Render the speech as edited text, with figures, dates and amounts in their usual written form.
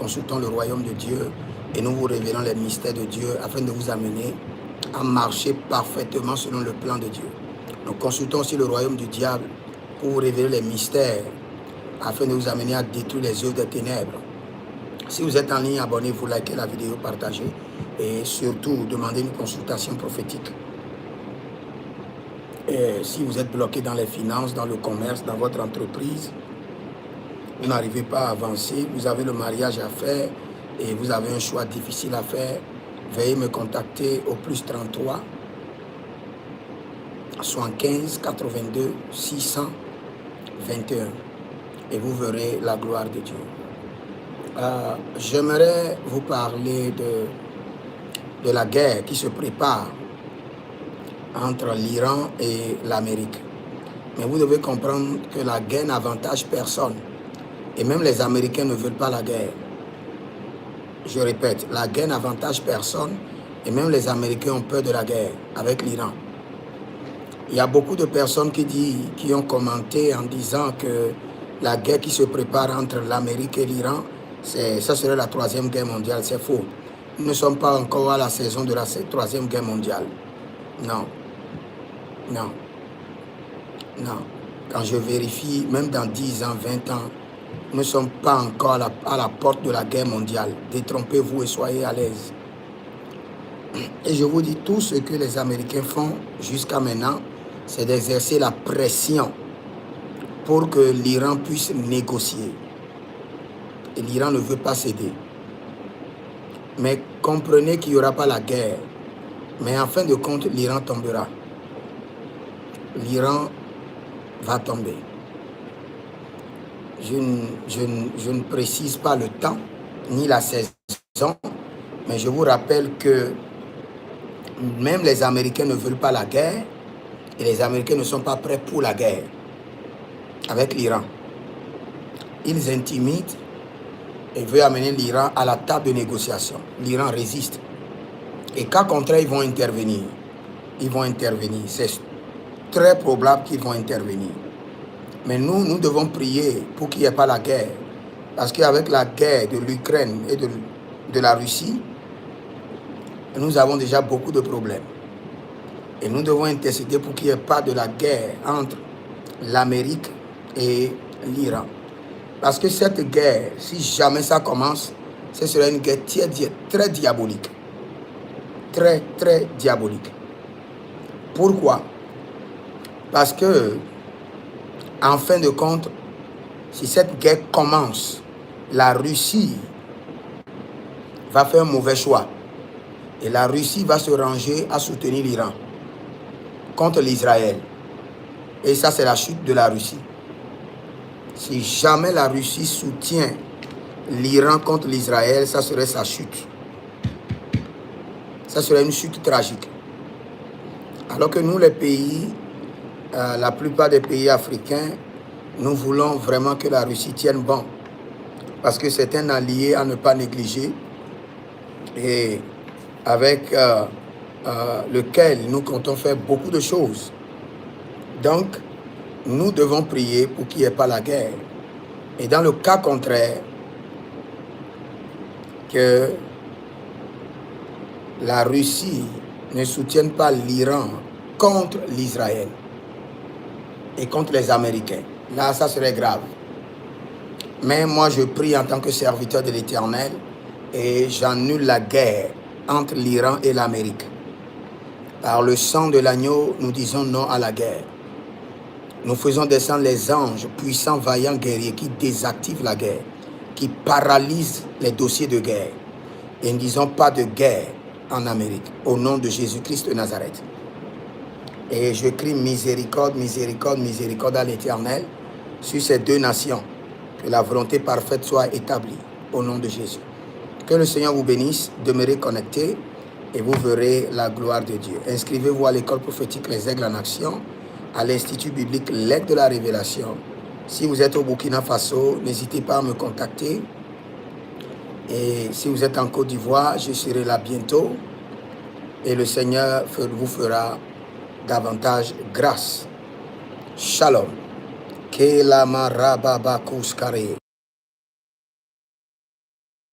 consultons le royaume de Dieu et nous vous révélons les mystères de Dieu afin de vous amener à marcher parfaitement selon le plan de Dieu. Nous consultons aussi le royaume du diable pour vous révéler les mystères afin de vous amener à détruire les œuvres des ténèbres. Si vous êtes en ligne, abonnez-vous, likez la vidéo, partagez et surtout demandez une consultation prophétique. Et si vous êtes bloqué dans les finances, dans le commerce, dans votre entreprise, vous n'arrivez pas à avancer, vous avez le mariage à faire et vous avez un choix difficile à faire, veuillez me contacter au +33 75 82 621 et vous verrez la gloire de Dieu. J'aimerais vous parler de la guerre qui se prépare entre l'Iran et l'Amérique. Mais vous devez comprendre que la guerre n'avantage personne. Et même les Américains ne veulent pas la guerre. Je répète, la guerre n'avantage personne. Et même les Américains ont peur de la guerre avec l'Iran. Il y a beaucoup de personnes qui ont commenté en disant que la guerre qui se prépare entre l'Amérique et l'Iran, ça serait la 3e guerre mondiale. C'est faux. Nous ne sommes pas encore à la saison de la 3e guerre mondiale. Non. Non. Non. Quand je vérifie, même dans 10 ans, 20 ans, nous ne sommes pas encore à la porte de la guerre mondiale. Détrompez-vous et soyez à l'aise. Et je vous dis, tout ce que les Américains font jusqu'à maintenant, c'est d'exercer la pression pour que l'Iran puisse négocier. Et l'Iran ne veut pas céder. Mais comprenez qu'il n'y aura pas la guerre. Mais en fin de compte, l'Iran tombera. L'Iran va tomber. Je ne précise pas le temps, ni la saison, mais je vous rappelle que même les Américains ne veulent pas la guerre et les Américains ne sont pas prêts pour la guerre avec l'Iran. Ils intimident et veulent amener l'Iran à la table de négociation. L'Iran résiste. Et cas contraire, ils vont intervenir. Ils vont intervenir. C'est très probable qu'ils vont intervenir. Mais nous devons prier pour qu'il n'y ait pas la guerre. Parce qu'avec la guerre de l'Ukraine et de la Russie, nous avons déjà beaucoup de problèmes. Et nous devons intercéder pour qu'il n'y ait pas de la guerre entre l'Amérique et l'Iran. Parce que cette guerre, si jamais ça commence, ce serait une guerre très diabolique. Très, très diabolique. Pourquoi? Parce que, en fin de compte, si cette guerre commence, la Russie va faire un mauvais choix. Et la Russie va se ranger à soutenir l'Iran contre l'Israël. Et ça, c'est la chute de la Russie. Si jamais la Russie soutient l'Iran contre l'Israël, ça serait sa chute. Ça serait une chute tragique. Alors que nous, les pays, la plupart des pays africains, nous voulons vraiment que la Russie tienne bon. Parce que c'est un allié à ne pas négliger et avec lequel nous comptons faire beaucoup de choses. Donc, nous devons prier pour qu'il n'y ait pas la guerre. Et dans le cas contraire, que la Russie ne soutienne pas l'Iran contre l'Israël et contre les Américains. Là, ça serait grave. Mais moi, je prie en tant que serviteur de l'Éternel et j'annule la guerre entre l'Iran et l'Amérique. Par le sang de l'agneau, nous disons non à la guerre. Nous faisons descendre les anges, puissants, vaillants guerriers qui désactivent la guerre, qui paralysent les dossiers de guerre. Et nous disons pas de guerre en Amérique, au nom de Jésus-Christ de Nazareth. Et je crie miséricorde, miséricorde, miséricorde à l'Éternel sur ces deux nations. Que la volonté parfaite soit établie au nom de Jésus. Que le Seigneur vous bénisse, demeurez connectés et vous verrez la gloire de Dieu. Inscrivez-vous à l'école prophétique Les Aigles en Action, à l'Institut biblique L'Aigle de la Révélation. Si vous êtes au Burkina Faso, n'hésitez pas à me contacter. Et si vous êtes en Côte d'Ivoire, je serai là bientôt. Et le Seigneur vous fera davantage grâce. Shalom. Ke la marababa kuskare.